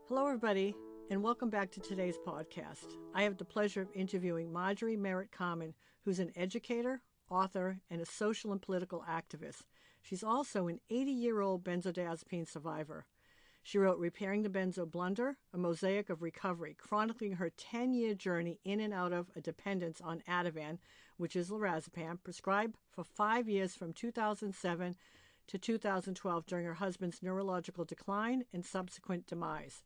Hello, everybody, and welcome back to today's podcast. I have the pleasure of interviewing Marjorie Meret-Carmen, who's an educator, author, and a social and political activist. She's also an 80-year-old benzodiazepine survivor. She wrote Repairing the Benzo Blunder, a mosaic of recovery, chronicling her 10-year journey in and out of a dependence on Ativan, which is lorazepam, prescribed for 5 years from 2007 to 2012 during her husband's neurological decline and subsequent demise.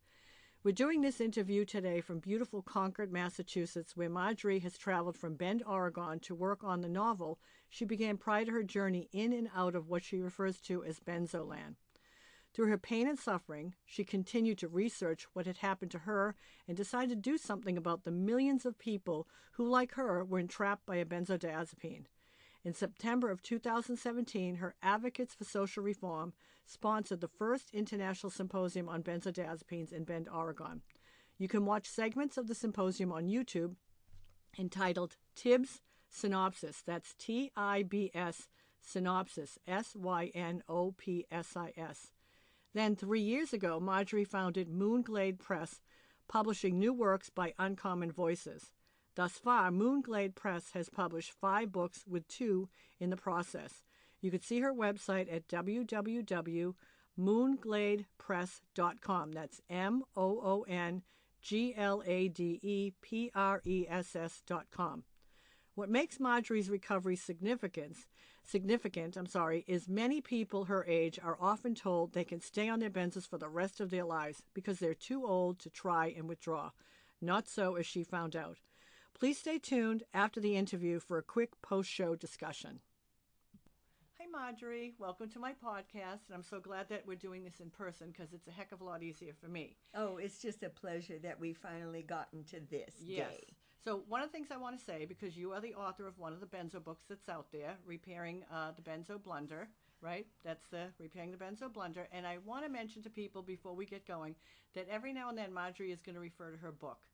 We're doing this interview today from beautiful Concord, Massachusetts, where Marjorie has traveled from Bend, Oregon to work on the novel she began prior to her journey in and out of what she refers to as Benzoland. Through her pain and suffering, she continued to research what had happened to her and decided to do something about the millions of people who, like her, were entrapped by a benzodiazepine. In September of 2017, her Advocates for Social Reform sponsored the first international symposium on benzodiazepines in Bend, Oregon. You can watch segments of the symposium on YouTube entitled TIBS Synopsis. That's TIBS Synopsis, SYNOPSIS. Then 3 years ago, Marjorie founded Moonglade Press, publishing new works by Uncommon Voices. Thus far, Moonglade Press has published 5 books with 2 in the process. You can see her website at www.moongladepress.com. That's MOONGLADEPRESS.com. What makes Marjorie's recovery significant, is many people her age are often told they can stay on their benzos for the rest of their lives because they're too old to try and withdraw. Not so, as she found out. Please stay tuned after the interview for a quick post-show discussion. Hi, Marjorie. Welcome to my podcast. And I'm so glad that we're doing this in person because it's a heck of a lot easier for me. Oh, it's just a pleasure that we finally gotten to this day. So one of the things I want to say, because you are the author of one of the benzo books that's out there, Repairing the Benzo Blunder, right? That's the Repairing the Benzo Blunder. And I want to mention to people before we get going that every now and then Marjorie is going to refer to her book.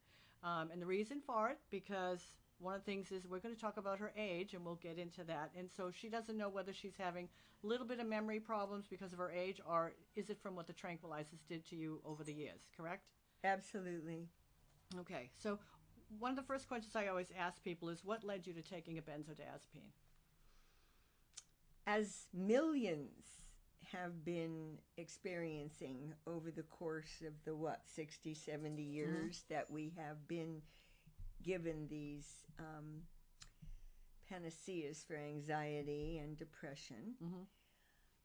And the reason for it, because one of the things is we're going to talk about her age, and we'll get into that. And so she doesn't know whether she's having a little bit of memory problems because of her age, or is it from what the tranquilizers did to you over the years, correct? Absolutely. Okay, so one of the first questions I always ask people is, what led you to taking a benzodiazepine? As millions have been experiencing over the course of the 60, 70 years that we have been given these panaceas for anxiety and depression.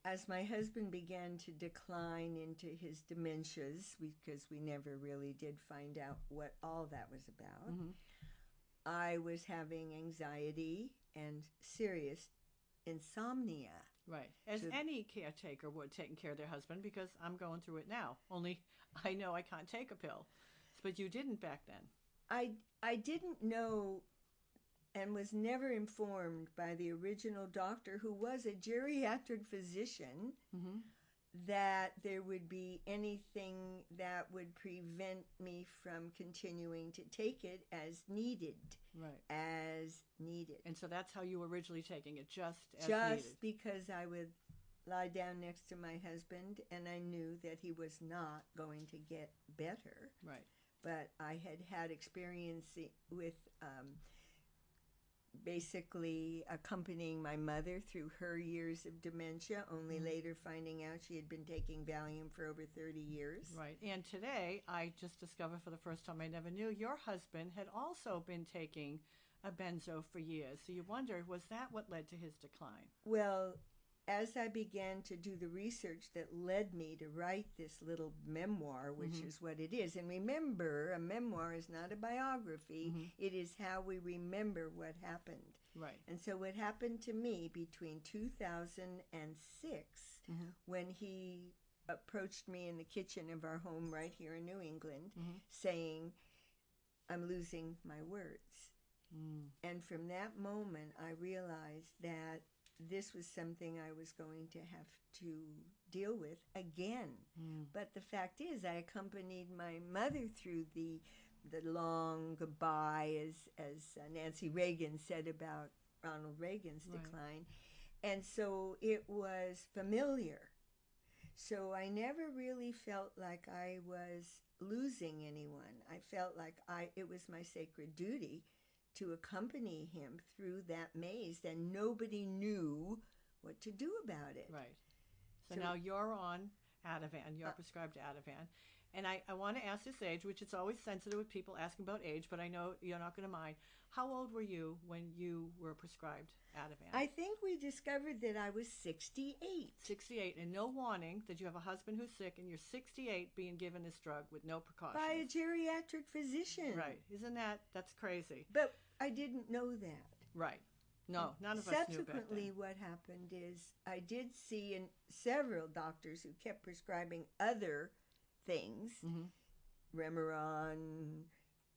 As my husband began to decline into his dementias, because we never really did find out what all that was about, I was having anxiety and serious insomnia. Right. As any caretaker would, taking care of their husband, because I'm going through it now. Only I know I can't take a pill. But you didn't back then. I didn't know and was never informed by the original doctor, who was a geriatric physician, that there would be anything that would prevent me from continuing to take it as needed. Right. As needed. And so that's how you were originally taking it, just as needed. Just because I would lie down next to my husband and I knew that he was not going to get better. Right. But I had experience with basically accompanying my mother through her years of dementia, only later finding out she had been taking Valium for over 30 years. Right. And today, I just discovered for the first time, I never knew, your husband had also been taking a benzo for years. So you wonder, was that what led to his decline? Well, as I began to do the research that led me to write this little memoir, which is what it is. And remember, a memoir is not a biography. It is how we remember what happened. Right. And so what happened to me between 2006, when he approached me in the kitchen of our home right here in New England, saying, I'm losing my words. And from that moment, I realized that this was something I was going to have to deal with again. But the fact is, I accompanied my mother through the long goodbye, as Nancy Reagan said about Ronald Reagan's decline. And so it was familiar. So I never really felt like I was losing anyone. I felt like it was my sacred duty to accompany him through that maze, and nobody knew what to do about it. Right. So now you're on Ativan. You're prescribed Ativan. And I want to ask this age, which is always sensitive with people asking about age, but I know you're not going to mind. How old were you when you were prescribed Ativan? I think we discovered that I was 68. 68, and no warning that you have a husband who's sick, and you're 68 being given this drug with no precautions. By a geriatric physician. Right. Isn't that's crazy? But I didn't know that. Right. No, none of us knew back then. Subsequently, what happened is I did see several doctors who kept prescribing other things, Remeron,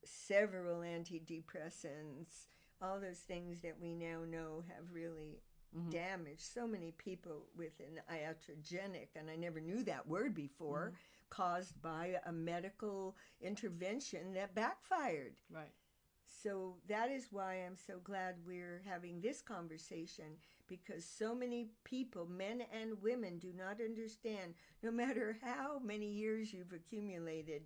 several antidepressants, all those things that we now know have really damaged so many people with an iatrogenic, and I never knew that word before, caused by a medical intervention that backfired. Right. So that is why I'm so glad we're having this conversation, because so many people, men and women, do not understand, no matter how many years you've accumulated,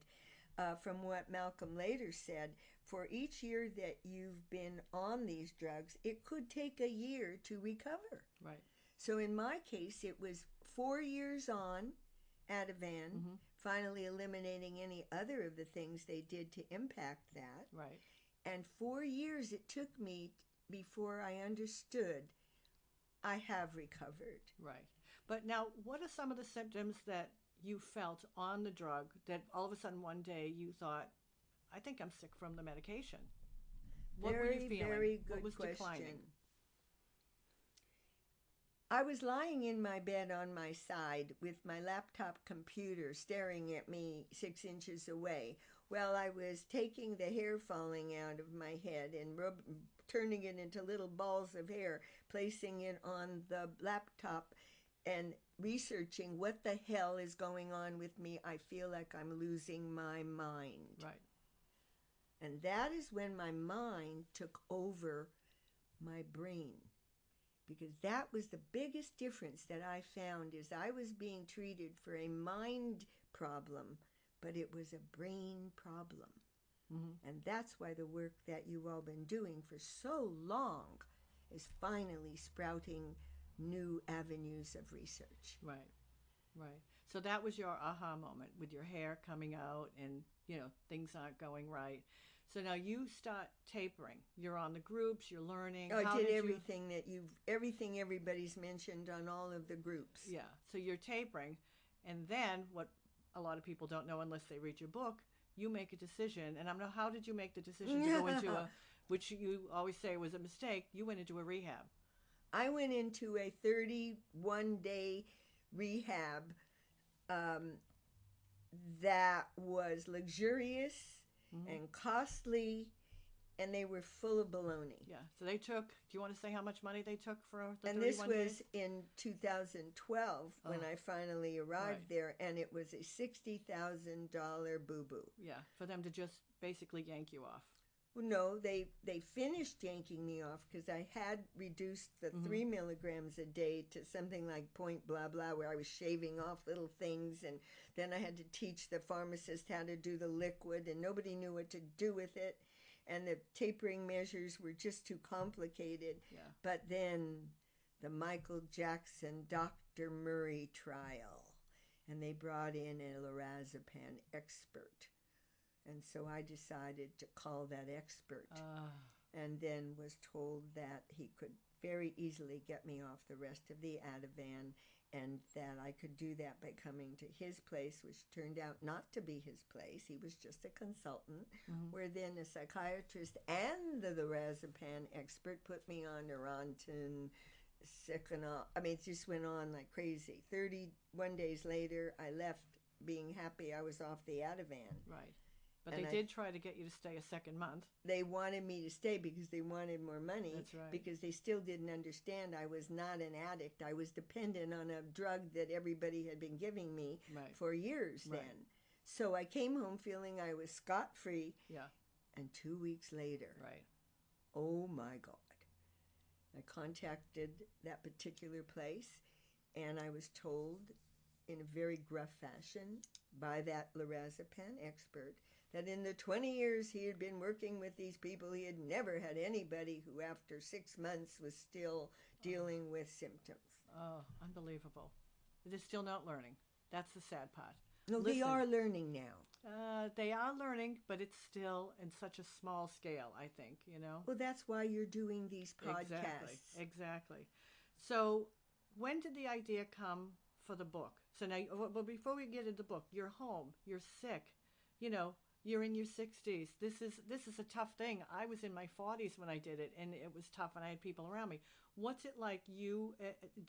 from what Malcolm later said, for each year that you've been on these drugs, it could take a year to recover. Right. So in my case, it was 4 years on Ativan, finally eliminating any other of the things they did to impact that. Right. And 4 years it took me before I understood I have recovered. Right. But now, what are some of the symptoms that you felt on the drug that all of a sudden one day you thought, I think I'm sick from the medication? What were you feeling? Very good what was question. Declining? I was lying in my bed on my side with my laptop computer staring at me 6 inches away while I was taking the hair falling out of my head and turning it into little balls of hair, placing it on the laptop and researching what the hell is going on with me. I feel like I'm losing my mind. Right. And that is when my mind took over my brain. Because that was the biggest difference that I found, is I was being treated for a mind problem, but it was a brain problem. And that's why the work that you've all been doing for so long is finally sprouting new avenues of research. Right. Right. So that was your aha moment with your hair coming out and, things aren't going right. So now you start tapering. You're on the groups, you're learning. Oh, I did everything everything everybody's mentioned on all of the groups. Yeah. So you're tapering. And then what a lot of people don't know unless they read your book, you make a decision. And I don't know, how did you make the decision to go into which you always say was a mistake, you went into a rehab. I went into a 31-day rehab that was luxurious and costly, and they were full of baloney. Yeah. So they took, do you want to say how much money they took for the 31 days? And this was days? in 2012 when I finally arrived there, and it was a $60,000 boo-boo. Yeah, for them to just basically yank you off. Well, no, they finished yanking me off because I had reduced the 3 milligrams a day to something like point blah blah, where I was shaving off little things, and then I had to teach the pharmacist how to do the liquid, and nobody knew what to do with it, and the tapering measures were just too complicated. Yeah. But then the Michael Jackson Dr. Murray trial, and they brought in a lorazepam expert. And so I decided to call that expert, and then was told that he could very easily get me off the rest of the Ativan, and that I could do that by coming to his place, which turned out not to be his place. He was just a consultant, where then a psychiatrist and the lorazepam expert put me on Neurontin, Seconal. I mean, it just went on like crazy. 31 days later, I left being happy I was off the Ativan. Right. But they did try to get you to stay a second month. They wanted me to stay because they wanted more money. That's right. Because they still didn't understand I was not an addict. I was dependent on a drug that everybody had been giving me for years then. So I came home feeling I was scot-free. Yeah. And 2 weeks later, oh my God, I contacted that particular place, and I was told in a very gruff fashion by that lorazepam expert that in the 20 years he had been working with these people, he had never had anybody who after 6 months was still dealing with symptoms. Oh, unbelievable. They're still not learning. That's the sad part. No, Listen, they are learning now. They are learning, but it's still in such a small scale, I think, Well, that's why you're doing these podcasts. Exactly. So when did the idea come for the book? So now, well, before we get into the book, you're home, you're sick, you're in your 60s. This is a tough thing. I was in my 40s when I did it, and it was tough, and I had people around me. What's it like you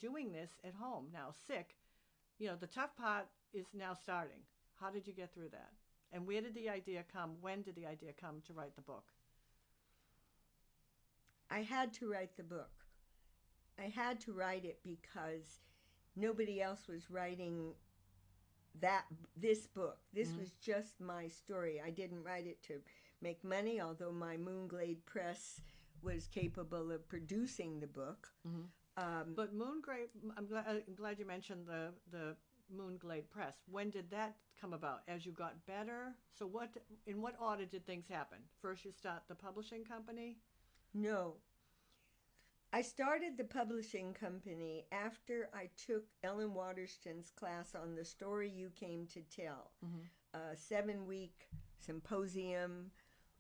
doing this at home now, sick? The tough part is now starting. How did you get through that? And where did the idea come? When did the idea come to write the book? I had to write the book. I had to write it because nobody else was writing this book. This was just my story. I didn't write it to make money, although my Moonglade Press was capable of producing the book. But Moonglade, I'm glad you mentioned the Moonglade Press. When did that come about? As you got better? So in what order did things happen? First you start the publishing company? No. I started the publishing company after I took Ellen Waterston's class on The Story You Came to Tell, a 7-week symposium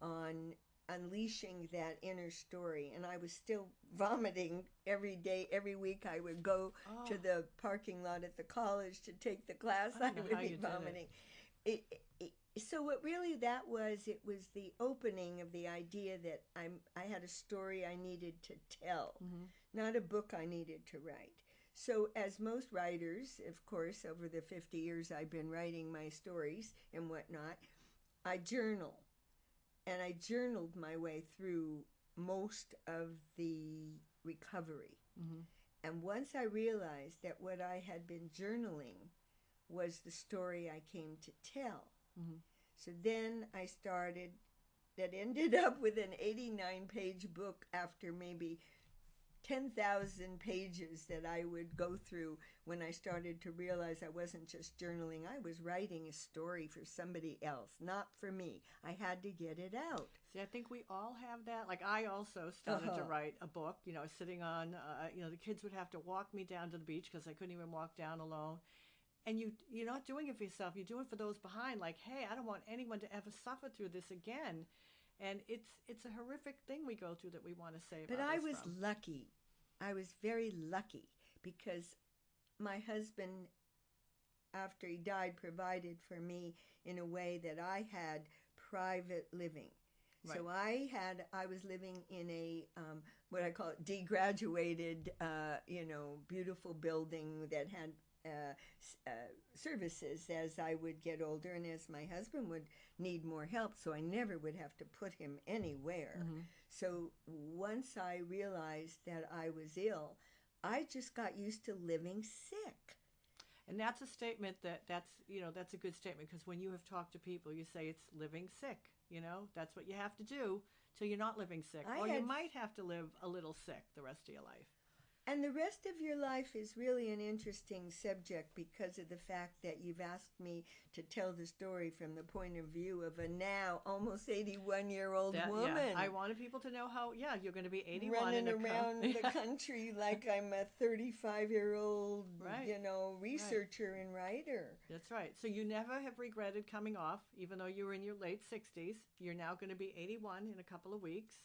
on unleashing that inner story. And I was still vomiting every day. Every week I would go to the parking lot at the college to take the class. I would be vomiting. So what really that was, it was the opening of the idea that I had a story I needed to tell, not a book I needed to write. So as most writers, of course, over the 50 years I've been writing my stories and whatnot, I journal. And I journaled my way through most of the recovery. And once I realized that what I had been journaling was the story I came to tell, so then I started, that ended up with an 89-page book after maybe 10,000 pages that I would go through when I started to realize I wasn't just journaling. I was writing a story for somebody else, not for me. I had to get it out. See, I think we all have that. Like I also started to write a book, sitting on, the kids would have to walk me down to the beach because I couldn't even walk down alone. And you're not doing it for yourself. You're doing it for those behind. Like, hey, I don't want anyone to ever suffer through this again. And it's a horrific thing we go through that we want to say about But I this was from. lucky. I was very lucky because my husband, after he died, provided for me in a way that I had private living. Right. So I was living in a, what I call it, degraduated, beautiful building that had services as I would get older and as my husband would need more help, so I never would have to put him anywhere. So once I realized that I was ill, I just got used to living sick. And that's a statement that's a good statement, because when you have talked to people, you say it's living sick. That's what you have to do till you're not living sick. You might have to live a little sick the rest of your life. And the rest of your life is really an interesting subject because of the fact that you've asked me to tell the story from the point of view of a now almost 81-year-old woman. Yeah. I wanted people to know how, you're going to be 81. Running around the country like I'm a 35-year-old, researcher and writer. That's right. So you never have regretted coming off, even though you were in your late 60s. You're now going to be 81 in a couple of weeks.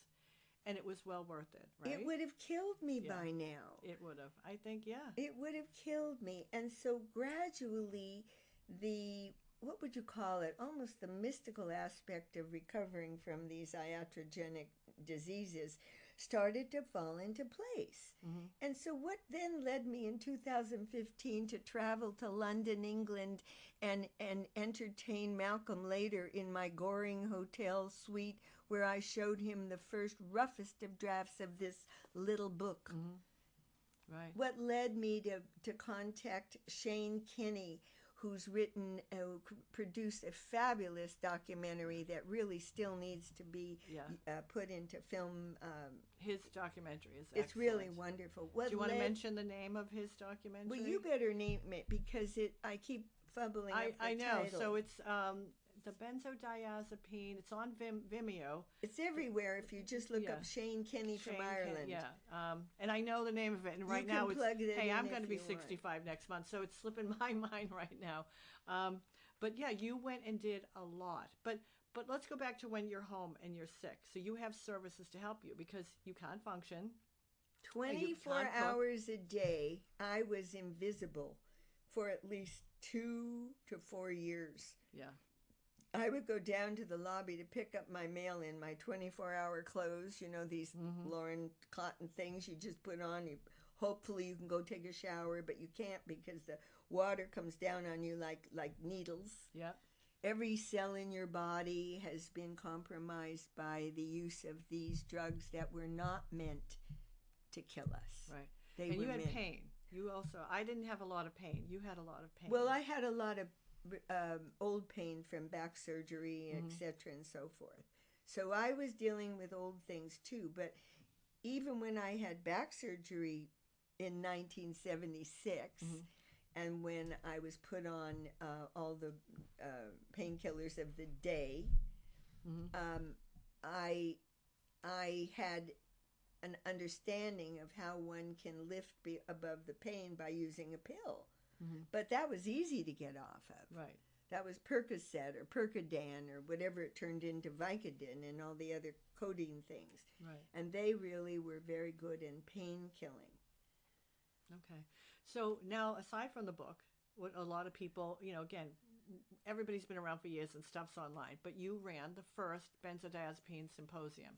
And it was well worth it, right? It would have killed me by now. It would have. I think, It would have killed me. And so gradually, what would you call it, almost the mystical aspect of recovering from these iatrogenic diseases started to fall into place. And so what then led me in 2015 to travel to London, England, and entertain Malcolm later in my Goring Hotel suite, where I showed him the first roughest of drafts of this little book. Right. What led me to contact Shane Kinney, who's produced a fabulous documentary that really still needs to be put into film. His documentary is excellent. It's really wonderful. Do you want to mention the name of his documentary? Well, you better name it because I keep fumbling up the I know. title. So it's the Benzodiazepine. It's on Vimeo. It's everywhere if you just look up Shane Kenny from Ireland. And I know the name of it. And right now it's, hey, I'm going to be 65 next month, so it's slipping my mind right now. But yeah, you went and did a lot. But let's go back to when you're home and you're sick. So you have services to help you because you can't function. 24 hours a day, I was invisible for at least 2 to 4 years. Yeah. I would go down to the lobby to pick up my mail in my 24-hour clothes, these Lauren cotton things you just put on. Hopefully you can go take a shower, but you can't because the water comes down on you like needles. Yeah. Every cell in your body has been compromised by the use of these drugs that were not meant to kill us. Right. And you had pain. You also, I didn't have a lot of pain. You had a lot of pain. Well, I had a lot of old pain from back surgery, etc., and so forth. So I was dealing with old things too. But even when I had back surgery in 1976, and when I was put on all the painkillers of the day, I had an understanding of how one can lift above the pain by using a pill. But that was easy to get off of. Right. That was Percocet or Percodan or whatever it turned into, Vicodin and all the other codeine things. Right. And they really were very good in pain killing. Okay. So now, aside from the book, what a lot of people, again, everybody's been around for years and stuff's online, but you ran the first benzodiazepine symposium.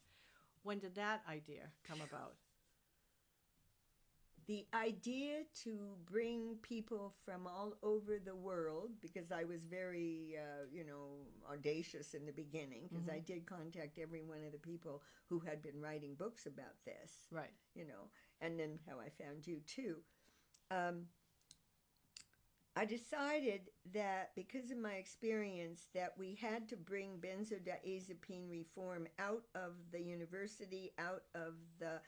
When did that idea come about? The idea to bring people from all over the world, because I was very, audacious in the beginning, because I did contact every one of the people who had been writing books about this. Right. And then how I found you too. I decided that because of my experience that we had to bring benzodiazepine reform out of the university, out of the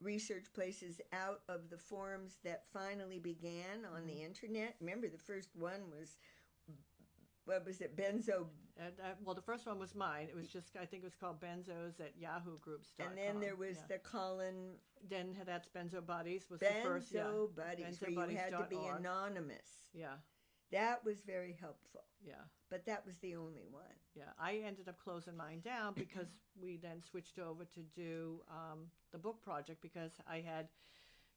research places, out of the forums that finally began on the internet. Remember, the first one was, what was it, well, the first one was mine. It was just, I think it was called Benzos at YahooGroups.com. And then there was the Colin. Then that's Benzo Buddies was Benzo the first. Buddies, where you had to be anonymous. Yeah. That was very helpful. Yeah. But that was the only one. Yeah. I ended up closing mine down because we then switched over to do the book project because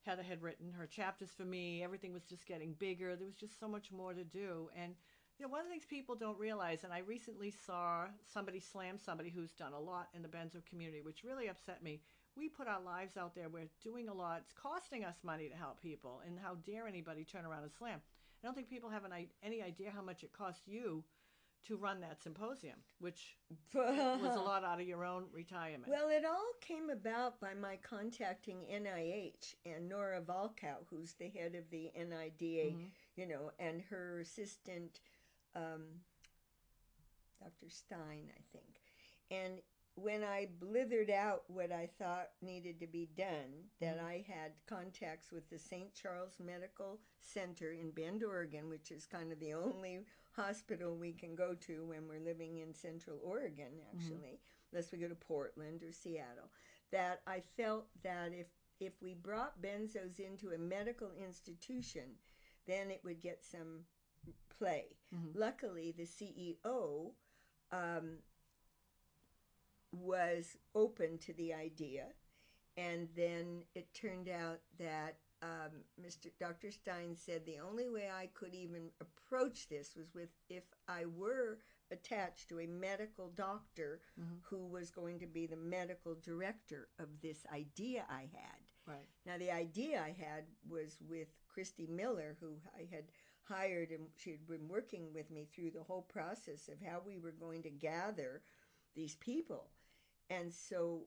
Heather had written her chapters for me. Everything was just getting bigger. There was just so much more to do. And one of the things people don't realize, and I recently saw somebody slam somebody who's done a lot in the benzo community, which really upset me. We put our lives out there. We're doing a lot. It's costing us money to help people. And how dare anybody turn around and slam? I don't think people have any idea how much it cost you to run that symposium, which was a lot out of your own retirement. Well, it all came about by my contacting NIH and Nora Volkow, who's the head of the NIDA, and her assistant, Dr. Stein, I think. And when I blithered out what I thought needed to be done, that I had contacts with the St. Charles Medical Center in Bend, Oregon, which is kind of the only hospital we can go to when we're living in Central Oregon, actually, unless we go to Portland or Seattle, that I felt that if we brought benzos into a medical institution, then it would get some play. Luckily, the CEO was open to the idea, and then it turned out that Dr. Stein said the only way I could even approach this was if I were attached to a medical doctor who was going to be the medical director of this idea I had. Right. Now, the idea I had was with Christy Miller, who I had hired, and she had been working with me through the whole process of how we were going to gather these people. And so,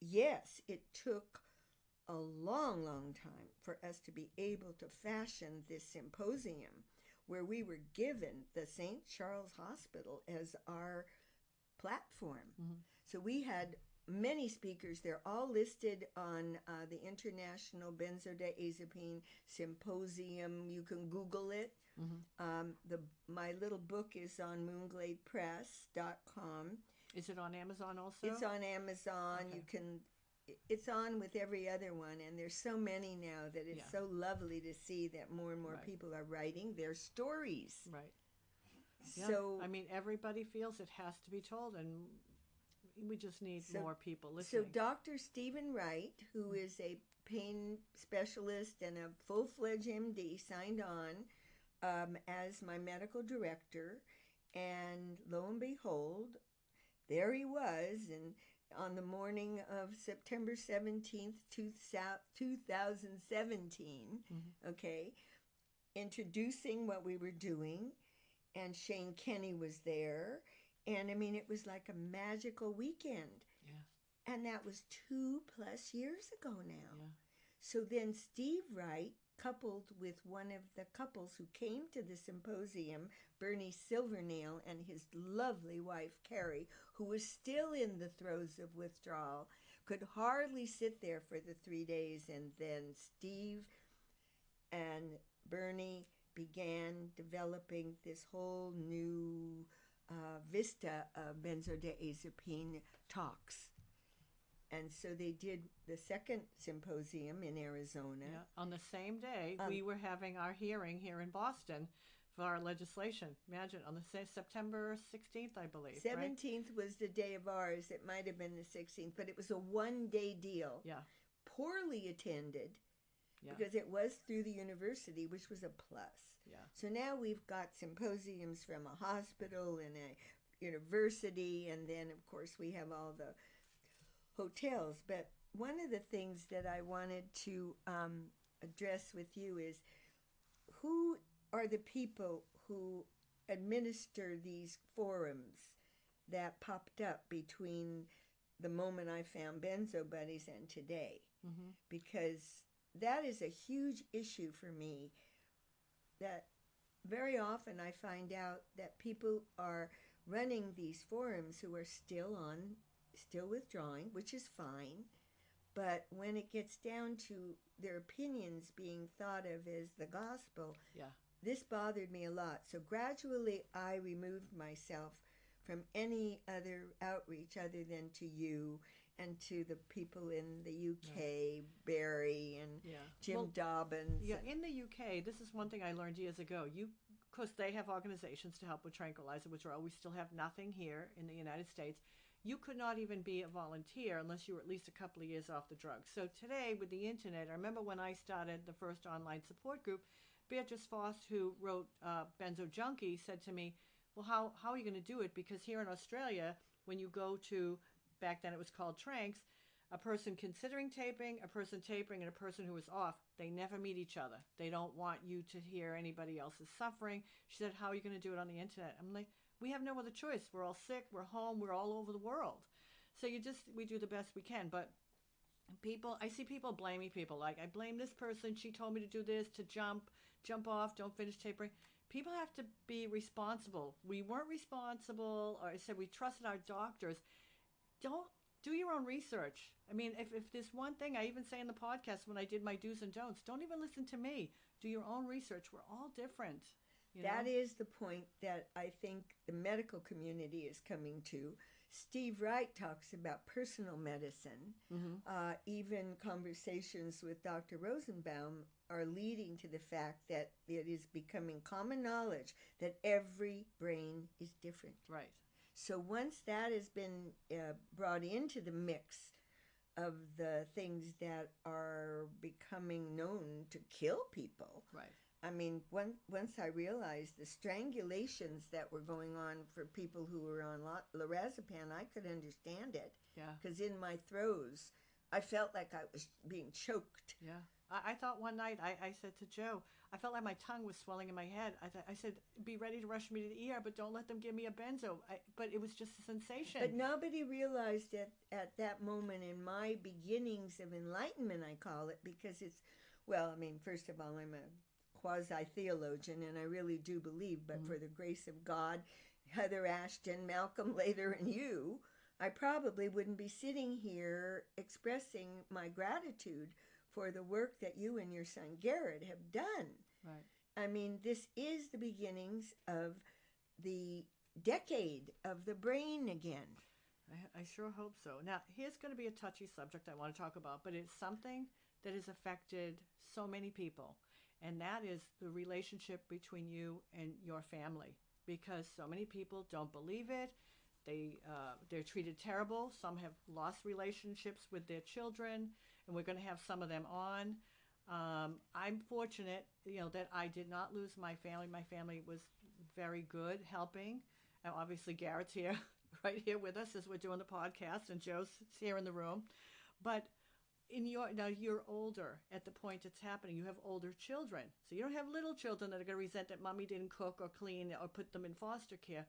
yes, it took a long, long time for us to be able to fashion this symposium. where we were given the St. Charles Hospital as our platform. So we had many speakers. They're all listed on the International Benzodiazepine Symposium. You can Google it. My little book is on moongladepress.com. Is it on Amazon also? It's on Amazon. Okay. You can. It's on with every other one, and there's so many now that it's so lovely to see that more and more people are writing their stories. Right. So I mean, everybody feels it has to be told, and we just need more people listening. So Dr. Stephen Wright, who is a pain specialist and a full-fledged MD, signed on as my medical director, and lo and behold, there he was, and on the morning of September 17th, 2017, okay, introducing what we were doing, and Shane Kenny was there, and I mean, it was like a magical weekend. Yeah. And that was 2+ years ago now. Yeah. So then Steve Wright, coupled with one of the couples who came to the symposium, Bernie Silvernail and his lovely wife, Carrie, who was still in the throes of withdrawal, could hardly sit there for the 3 days. And then Steve and Bernie began developing this whole new vista of benzodiazepine talks. And so they did the second symposium in Arizona. Yeah. On the same day, we were having our hearing here in Boston for our legislation. Imagine, on the September 16th, I believe. 17th was the day of ours. It might have been the 16th, but it was a one-day deal. Yeah. Poorly attended because it was through the university, which was a plus. Yeah. So now we've got symposiums from a hospital and a university, and then, of course, we have all the hotels. But one of the things that I wanted to address with you is, who are the people who administer these forums that popped up between the moment I found Benzo Buddies and today? Because that is a huge issue for me, that very often I find out that people are running these forums who are still withdrawing, which is fine, but when it gets down to their opinions being thought of as the gospel, this bothered me a lot. So gradually I removed myself from any other outreach other than to you and to the people in the UK, Barry and Jim Dobbins. Yeah, in the UK, this is one thing I learned years ago. Because they have organizations to help with tranquilizer withdrawal. We still have nothing here in the United States. You could not even be a volunteer unless you were at least a couple of years off the drugs. So today, with the internet, I remember when I started the first online support group, Beatrice Foss, who wrote Benzo Junkie, said to me, well, how are you going to do it? Because here in Australia, when you go to, back then it was called tranks, a person considering taping, a person tapering, and a person who is off, they never meet each other. They don't want you to hear anybody else's suffering. She said, how are you going to do it on the internet? I'm like, we have no other choice. We're all sick. We're home. We're all over the world. So we do the best we can. But I see people blaming people. Like, I blame this person. She told me to do this, to jump off, don't finish tapering. People have to be responsible. We weren't responsible, or I said we trusted our doctors. Don't do your own research. I mean, if there's one thing I even say in the podcast when I did my do's and don'ts, don't even listen to me. Do your own research. We're all different. That is the point that I think the medical community is coming to. Steve Wright talks about personal medicine. Even conversations with Dr. Rosenbaum are leading to the fact that it is becoming common knowledge that every brain is different. Right. So once that has been brought into the mix of the things that are becoming known to kill people, right. I mean, once I realized the strangulations that were going on for people who were on lorazepam, I could understand it. Yeah. Because in my throes, I felt like I was being choked. Yeah. I thought one night, I said to Joe, I felt like my tongue was swelling in my head. I said, be ready to rush me to the ER, but don't let them give me a benzo. But it was just a sensation. But nobody realized that at that moment in my beginnings of enlightenment, I call it, because it's, well, I mean, first of all, I'm a quasi-theologian, and I really do believe, but for the grace of God, Heather Ashton, Malcolm Later, and you, I probably wouldn't be sitting here expressing my gratitude for the work that you and your son Garrett have done. Right. I mean, this is the beginnings of the decade of the brain again. I sure hope so. Now, here's going to be a touchy subject I want to talk about, but it's something that has affected so many people, and that is the relationship between you and your family, because so many people don't believe it. They're treated terrible. Some have lost relationships with their children, and we're going to have some of them on. I'm fortunate, that I did not lose my family. My family was very good helping. And obviously, Garrett's here, right here with us as we're doing the podcast, and Joe's here in the room. But now you're older at the point it's happening. You have older children, so you don't have little children that are going to resent that mommy didn't cook or clean or put them in foster care.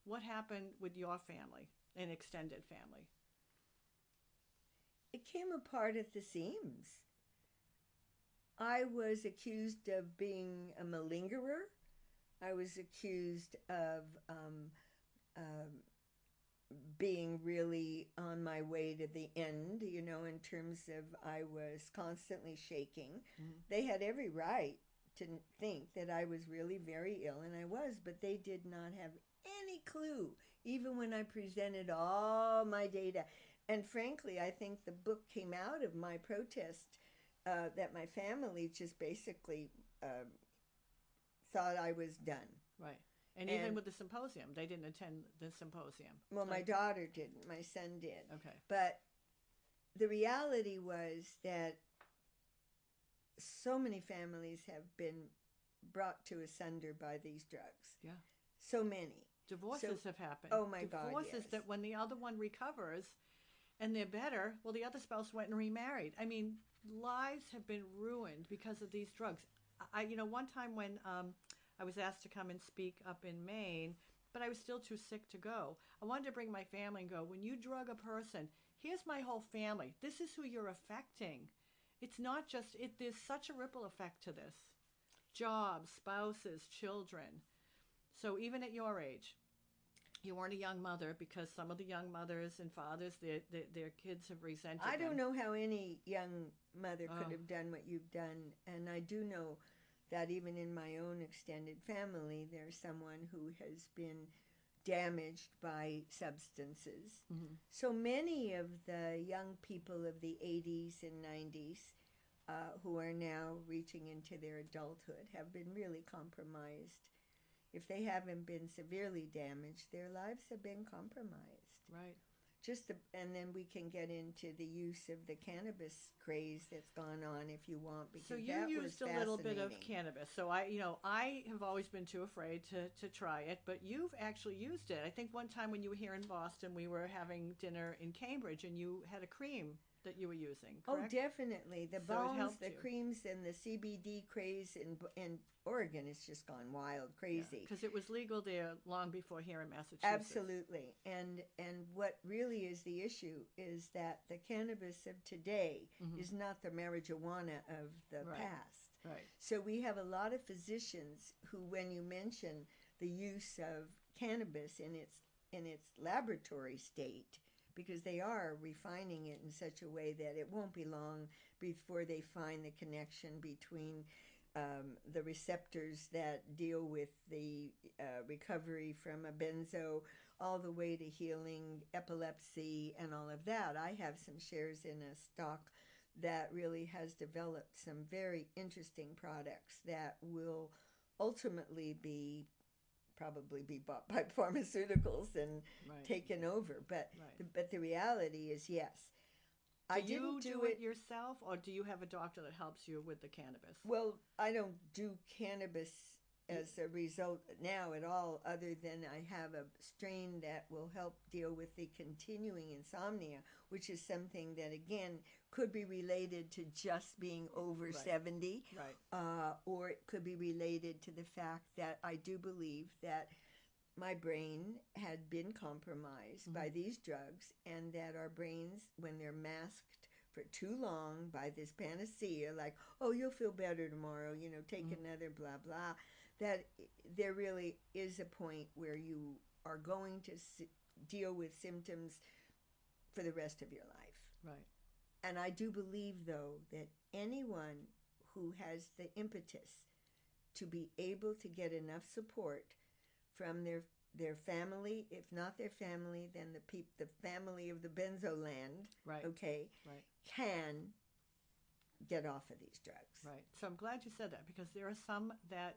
What happened with your family and extended family? It came apart at the seams. I was accused of being a malingerer. I was accused of being really on my way to the end, in terms of I was constantly shaking. Mm-hmm. They had every right to think that I was really very ill, and I was, but they did not have any clue, even when I presented all my data. And frankly, I think the book came out of my protest that my family just basically thought I was done. Right. And even with the symposium, they didn't attend the symposium. Well, my daughter didn't. My son did. Okay. But the reality was that so many families have been brought to asunder by these drugs. Yeah. So many. Divorces have happened. Oh, my God, Divorces that when the other one recovers and they're better, well, the other spouse went and remarried. I mean, lives have been ruined because of these drugs. One time when I was asked to come and speak up in Maine, but I was still too sick to go. I wanted to bring my family and go, when you drug a person, here's my whole family. This is who you're affecting. It's not just, there's such a ripple effect to this. Jobs, spouses, children. So even at your age, you weren't a young mother, because some of the young mothers and fathers, their kids have resented them. I don't know how any young mother could have done what you've done. And I do know that even in my own extended family, there's someone who has been damaged by substances. Mm-hmm. So many of the young people of the 80s and 90s who are now reaching into their adulthood have been really compromised. If they haven't been severely damaged, their lives have been compromised. Right. And then we can get into the use of the cannabis craze that's gone on if you want, because so you used a little bit of cannabis. So I have always been too afraid to try it, but you've actually used it. I think one time when you were here in Boston, we were having dinner in Cambridge, and you had a cream that you were using, correct? Oh, definitely. The balms, the creams, and the CBD craze in Oregon has just gone wild, crazy. Because it was legal there long before here in Massachusetts. Absolutely. And what really is the issue is that the cannabis of today is not the marijuana of the past. Right. So we have a lot of physicians who, when you mention the use of cannabis in its laboratory state, because they are refining it in such a way that it won't be long before they find the connection between the receptors that deal with the recovery from a benzo all the way to healing epilepsy and all of that. I have some shares in a stock that really has developed some very interesting products that will ultimately probably be bought by pharmaceuticals and taken over. But the reality is, yes. Do you do it yourself, or do you have a doctor that helps you with the cannabis? Well, I don't do cannabis as a result now at all, other than I have a strain that will help deal with the continuing insomnia, which is something that, again, could be related to just being over 70, or it could be related to the fact that I do believe that my brain had been compromised by these drugs, and that our brains, when they're masked for too long by this panacea, like, oh, you'll feel better tomorrow, take another blah, blah, that there really is a point where you are going to deal with symptoms for the rest of your life. Right. And I do believe, though, that anyone who has the impetus to be able to get enough support from their family, if not their family, then the family of the benzo land, right. Okay, right. can get off of these drugs. Right. So I'm glad you said that, because there are some that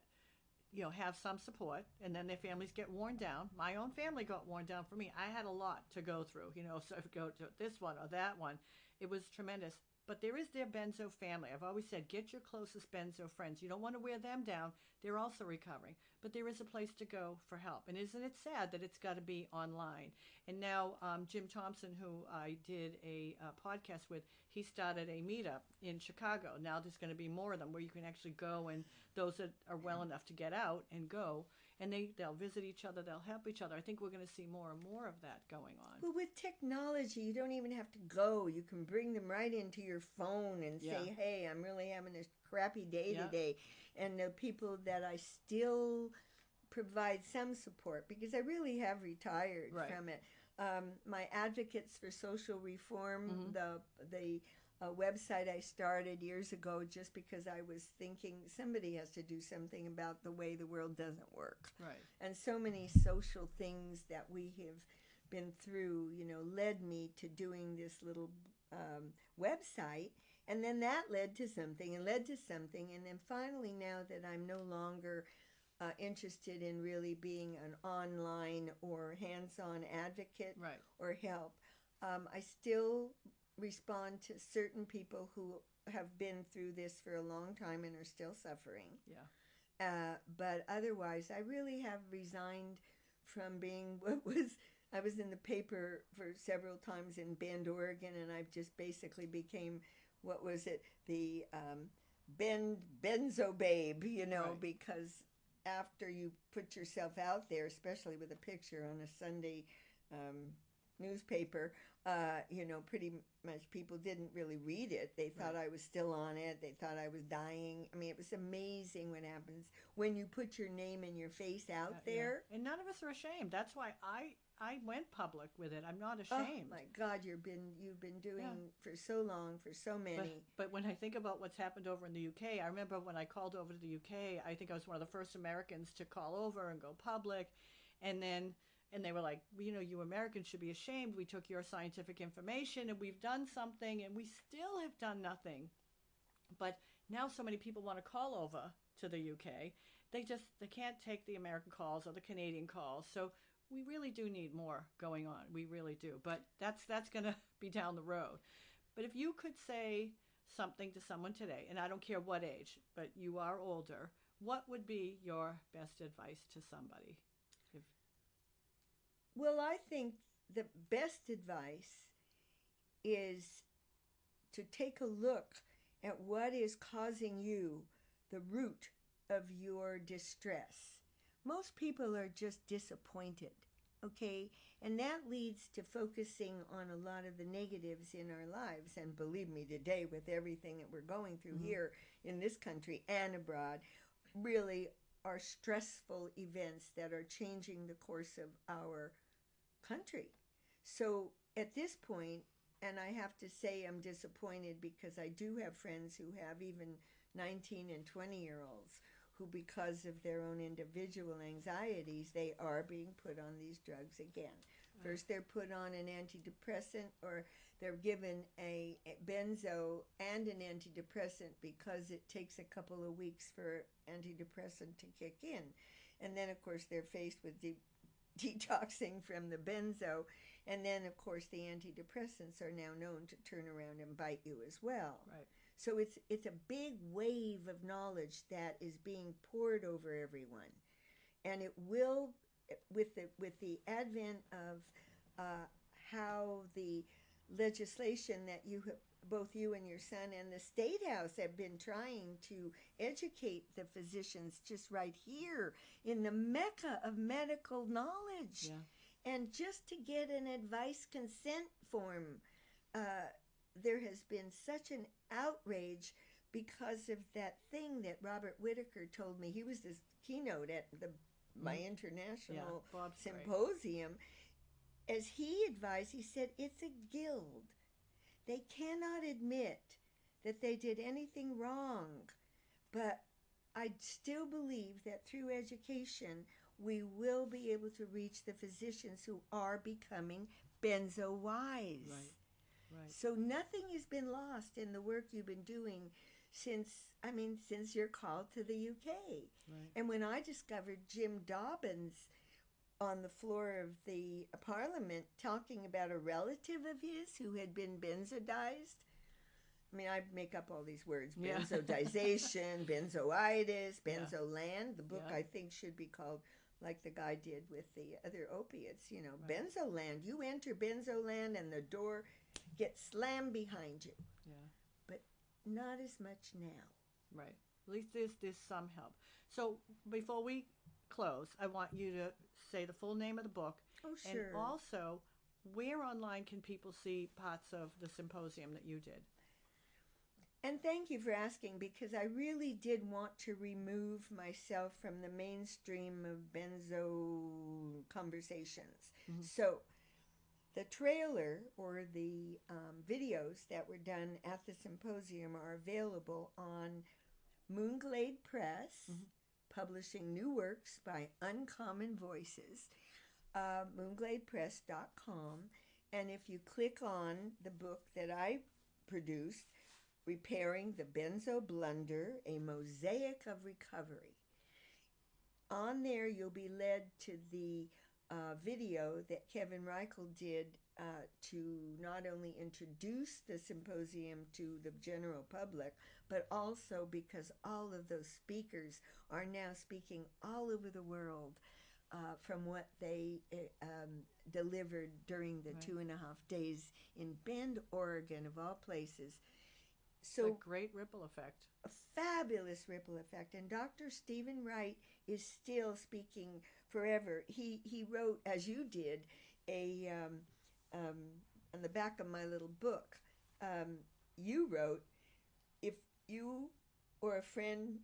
have some support, and then their families get worn down. My own family got worn down for me. I had a lot to go through, so if you go to this one or that one, it was tremendous. But there is their benzo family. I've always said, get your closest benzo friends. You don't want to wear them down. They're also recovering. But there is a place to go for help. And isn't it sad that it's got to be online? And now Jim Thompson, who I did a podcast with, he started a meetup in Chicago. Now there's going to be more of them where you can actually go, and those that are well enough to get out and go, and they'll visit each other, they'll help each other. I think we're going to see more and more of that going on. Well, with technology, you don't even have to go. You can bring them right into your phone and say, hey, I'm really having this crappy day today. And the people that I still provide some support, because I really have retired from it. My Advocates for Social Reform, the website I started years ago, just because I was thinking somebody has to do something about the way the world doesn't work. Right. And so many social things that we have been through, led me to doing this little website. And then that led to something and led to something. And then finally, now that I'm no longer interested in really being an online or hands-on advocate or help, I still respond to certain people who have been through this for a long time and are still suffering. But otherwise, I really have resigned from being I was in the paper for several times in Bend, Oregon, and I've just basically became, the benzo babe, because after you put yourself out there, especially with a picture on a Sunday newspaper, pretty much people didn't really read it. They thought I was still on it. They thought I was dying. I mean, it was amazing what happens when you put your name and your face out there. And none of us are ashamed. That's why I went public with it. I'm not ashamed. Oh my God, you've been doing for so long, for so many. But when I think about what's happened over in the UK, I remember when I called over to the UK, I think I was one of the first Americans to call over and go public. And they were like, well, you Americans should be ashamed. We took your scientific information and we've done something, and we still have done nothing. But now so many people want to call over to the UK. They can't take the American calls or the Canadian calls. So we really do need more going on. We really do. But that's going to be down the road. But if you could say something to someone today, and I don't care what age, but you are older, what would be your best advice to somebody? Well, I think the best advice is to take a look at what is causing you the root of your distress. Most people are just disappointed, okay? And that leads to focusing on a lot of the negatives in our lives. And believe me, today, with everything that we're going through here in this country and abroad, really are stressful events that are changing the course of our country. So at this point, and I have to say I'm disappointed, because I do have friends who have even 19 and 20-year-olds who, because of their own individual anxieties, they are being put on these drugs again. First they're put on an antidepressant, or they're given a benzo and an antidepressant because it takes a couple of weeks for antidepressant to kick in. And then, of course, they're faced with detoxing from the benzo. And then, of course, the antidepressants are now known to turn around and bite you as well. Right. So it's a big wave of knowledge that is being poured over everyone. And it will, with the advent of how the legislation that both you and your son and the State House have been trying to educate the physicians just right here in the mecca of medical knowledge. Yeah. And just to get an advice consent form there has been such an outrage because of that thing that Robert Whitaker told me. He was this keynote at my international symposium. As he advised, he said, it's a guild. They cannot admit that they did anything wrong. But I still believe that through education, we will be able to reach the physicians who are becoming benzo-wise. Right. So nothing has been lost in the work you've been doing since your call to the UK. Right. And when I discovered Jim Dobbins on the floor of the Parliament talking about a relative of his who had been benzodized, I mean, I make up all these words. Benzodization, benzoitis, benzoland. The book, I think, should be called, like the guy did with the other opiates, benzoland. You enter benzoland and the door gets slammed behind you. Yeah. But not as much now. Right. At least there's some help. So before we close, I want you to say the full name of the book. Oh, sure. And also, where online can people see parts of the symposium that you did? And thank you for asking, because I really did want to remove myself from the mainstream of benzo conversations. Mm-hmm. So the trailer or the videos that were done at the symposium are available on Moonglade Press, publishing new works by Uncommon Voices, moongladepress.com. And if you click on the book that I produced, Repairing the Benzo Blunder, A Mosaic of Recovery. On there, you'll be led to the video that Kevin Reichel did to not only introduce the symposium to the general public, but also because all of those speakers are now speaking all over the world from what they delivered during the 2.5 days in Bend, Oregon, of all places. So a great ripple effect. A fabulous ripple effect. And Dr. Stephen Wright is still speaking forever. He wrote, as you did, on the back of my little book, you wrote, if you or a friend,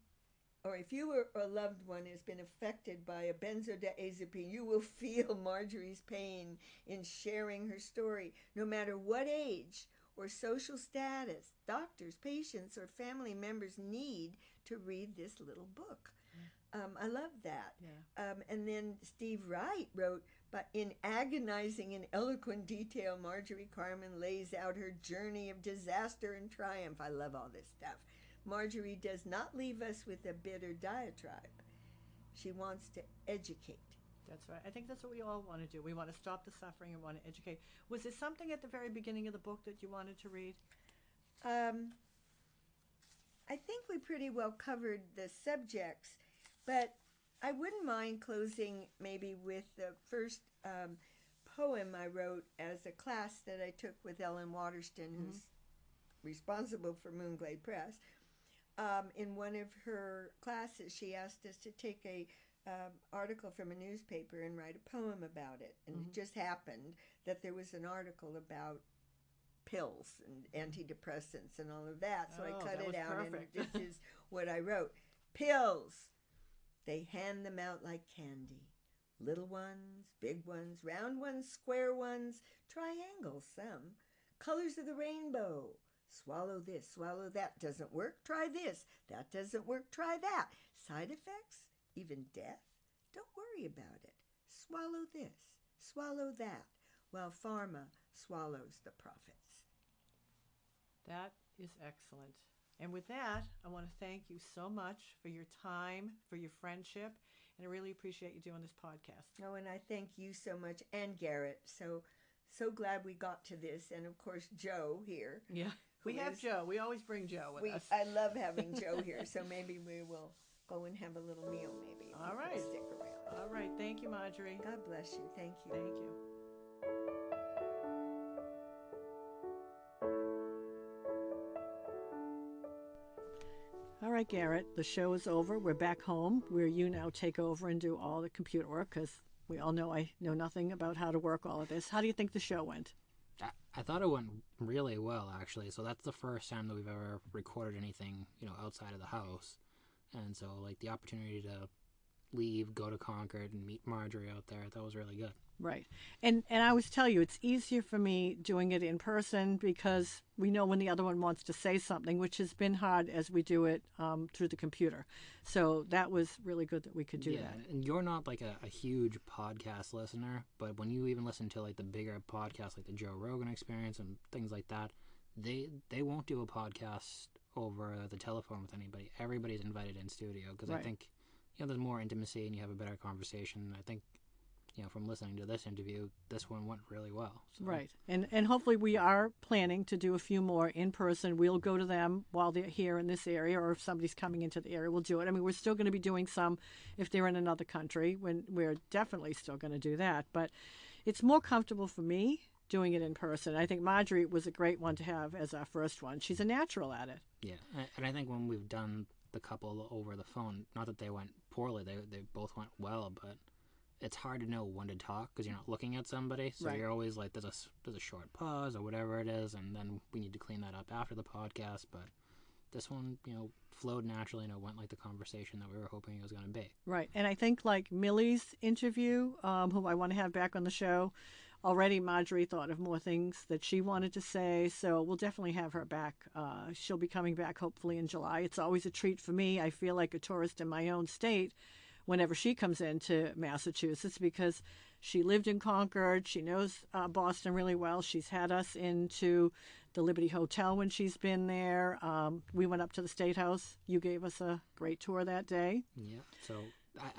or if you or a loved one has been affected by a benzodiazepine, you will feel Marjorie's pain in sharing her story, no matter what age or social status doctors, patients, or family members need to read this little book. I love that. Yeah. And then Steve Wright wrote, but in agonizing and eloquent detail, Marjorie Carmen lays out her journey of disaster and triumph. I love all this stuff. Marjorie does not leave us with a bitter diatribe. She wants to educate. That's right. I think that's what we all want to do. We want to stop the suffering and want to educate. Was there something at the very beginning of the book that you wanted to read? I think we pretty well covered the subjects, but I wouldn't mind closing maybe with the first poem I wrote as a class that I took with Ellen Waterston, who's responsible for Moonglade Press. In one of her classes, she asked us to take a article from a newspaper and write a poem about it. And it just happened that there was an article about pills and antidepressants and all of that. So I cut it out, perfect. And this is what I wrote. Pills. They hand them out like candy. Little ones, big ones, round ones, square ones, triangles some. Colors of the rainbow. Swallow this, swallow that. Doesn't work? Try this. That doesn't work? Try that. Side effects? Even death? Don't worry about it. Swallow this, swallow that, while pharma swallows the profits. That is excellent. And with that, I want to thank you so much for your time, for your friendship, and I really appreciate you doing this podcast. Oh, and I thank you so much, and Garrett. So glad we got to this, and of course Joe here. Yeah, we have Joe. We always bring Joe with us. I love having Joe here, so maybe we will go and have a little meal, maybe. All right. Stick around. All right. Thank you, Marjorie. God bless you. Thank you. Thank you. All right, Garrett, the show is over. We're back home where you now take over and do all the computer work because we all know I know nothing about how to work all of this. How do you think the show went? I thought it went really well, actually. So that's the first time that we've ever recorded anything, outside of the house. And so, like, the opportunity to leave, go to Concord, and meet Marjorie out there, that was really good. Right. And I always tell you, it's easier for me doing it in person because we know when the other one wants to say something, which has been hard as we do it through the computer. So that was really good that we could do that. And you're not like a huge podcast listener, but when you even listen to like the bigger podcasts like the Joe Rogan Experience and things like that, they won't do a podcast over the telephone with anybody. Everybody's invited in studio because I think there's more intimacy and you have a better conversation. I think from listening to this interview, this one went really well. So. Right. And hopefully we are planning to do a few more in person. We'll go to them while they're here in this area, or if somebody's coming into the area, we'll do it. I mean, we're still going to be doing some if they're in another country. We're definitely still going to do that. But it's more comfortable for me doing it in person. I think Marjorie was a great one to have as our first one. She's a natural at it. Yeah. And I think when we've done the couple over the phone, not that they went poorly, they both went well, but it's hard to know when to talk because you're not looking at somebody. So you're always like, there's a short pause or whatever it is, and then we need to clean that up after the podcast. But this one, flowed naturally and it went like the conversation that we were hoping it was going to be. Right. And I think like Millie's interview, who I want to have back on the show, already Marjorie thought of more things that she wanted to say. So we'll definitely have her back. She'll be coming back hopefully in July. It's always a treat for me. I feel like a tourist in my own state whenever she comes into Massachusetts because she lived in Concord. She knows Boston really well. She's had us into the Liberty Hotel when she's been there. We went up to the State House. You gave us a great tour that day. Yeah. So,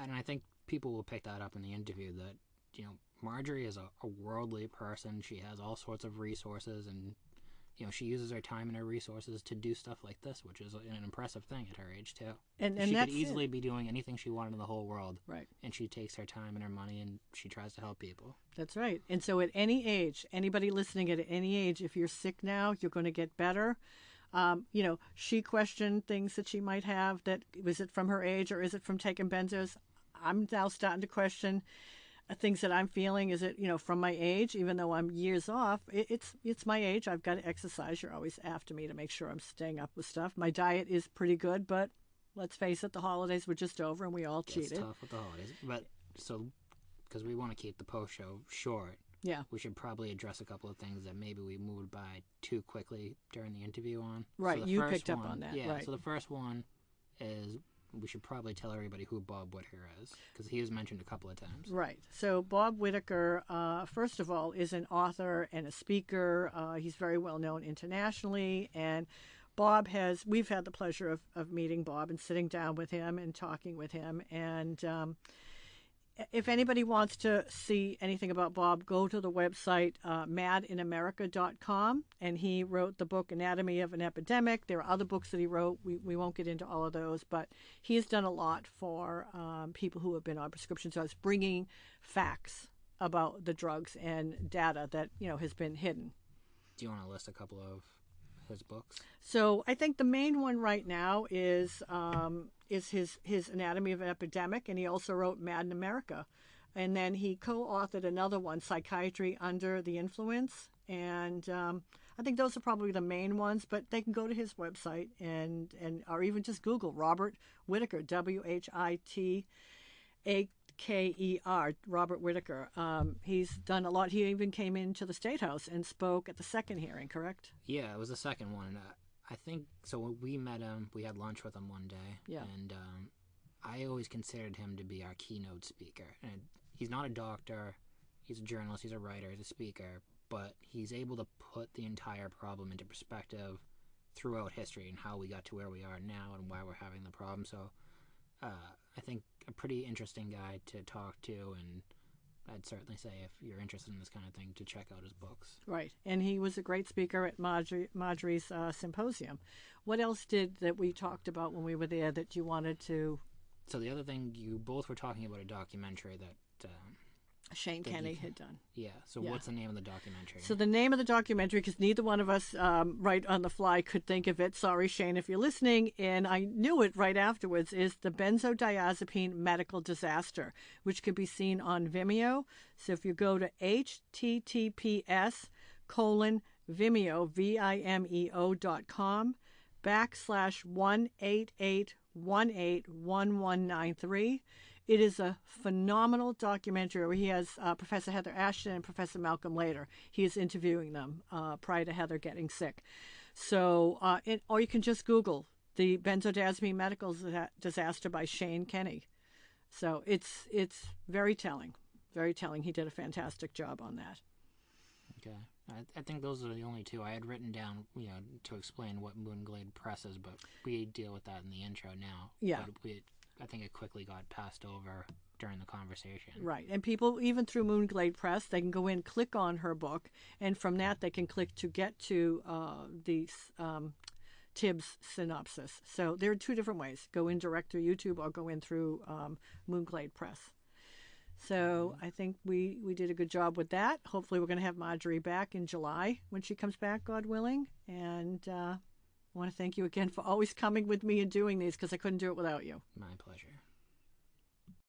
and I think people will pick that up in the interview that, Marjorie is a worldly person. She has all sorts of resources and, she uses her time and her resources to do stuff like this, which is an impressive thing at her age, too. And she could easily be doing anything she wanted in the whole world. Right. And she takes her time and her money and she tries to help people. That's right. And so at any age, anybody listening at any age, if you're sick now, you're going to get better. She questioned things that she might have that, was it from her age or is it from taking benzos? I'm now starting to question things that I'm feeling. Is it, from my age, even though I'm years off, it's my age. I've got to exercise. You're always after me to make sure I'm staying up with stuff. My diet is pretty good, but let's face it, the holidays were just over and we all cheated. It's tough with the holidays. But so, because we want to keep the post show short, we should probably address a couple of things that maybe we moved by too quickly during the interview on. Right, so you picked up on that. Yeah, right. So the first one is we should probably tell everybody who Bob Whitaker is, because he was mentioned a couple of times. Right. So Bob Whitaker, first of all, is an author and a speaker. He's very well known internationally. And we've had the pleasure of meeting Bob and sitting down with him and talking with him. And if anybody wants to see anything about Bob, go to the website madinamerica.com, and he wrote the book Anatomy of an Epidemic. There are other books that he wrote. We won't get into all of those, but he has done a lot for people who have been on prescription drugs, bringing facts about the drugs and data that has been hidden. Do you want to list a couple of his books? So I think the main one right now is his Anatomy of an Epidemic, and he also wrote Mad in America. And then he co-authored another one, Psychiatry Under the Influence. And I think those are probably the main ones, but they can go to his website and or even just Google Robert Whitaker, Whitaker, Robert Whitaker. He's done a lot. He even came into the State House and spoke at the second hearing, correct? Yeah, it was the second one. I think, so when we met him, we had lunch with him one day. Yeah. And I always considered him to be our keynote speaker. And he's not a doctor, he's a journalist, he's a writer, he's a speaker, but he's able to put the entire problem into perspective throughout history and how we got to where we are now and why we're having the problem. So I think a pretty interesting guy to talk to, and I'd certainly say if you're interested in this kind of thing, to check out his books. Right. And he was a great speaker at Marjorie's symposium. What else that we talked about when we were there that you wanted to... So the other thing, you both were talking about a documentary that... Shane Kenny had done. Yeah. So what's the name of the documentary? So the name of the documentary, because neither one of us right on the fly could think of it. Sorry, Shane, if you're listening. And I knew it right afterwards, is the Benzodiazepine Medical Disaster, which can be seen on Vimeo. So if you go to https Vimeo, Vimeo.com/188181193. It is a phenomenal documentary where he has Professor Heather Ashton and Professor Malcolm Lader. He is interviewing them prior to Heather getting sick. So, or you can just Google the Benzodiazepine Medical Disaster by Shane Kenny. So it's very telling. Very telling. He did a fantastic job on that. Okay. I think those are the only two I had written down, to explain what Moonglade Press is, but we deal with that in the intro now. Yeah. But I think it quickly got passed over during the conversation. Right. And people, even through Moonglade Press, they can go in, click on her book, and from that they can click to get to the Tibbs synopsis. So there are two different ways. Go in direct through YouTube or go in through Moonglade Press. So I think we did a good job with that. Hopefully we're going to have Marjorie back in July when she comes back, God willing. And I want to thank you again for always coming with me and doing these, because I couldn't do it without you. My pleasure.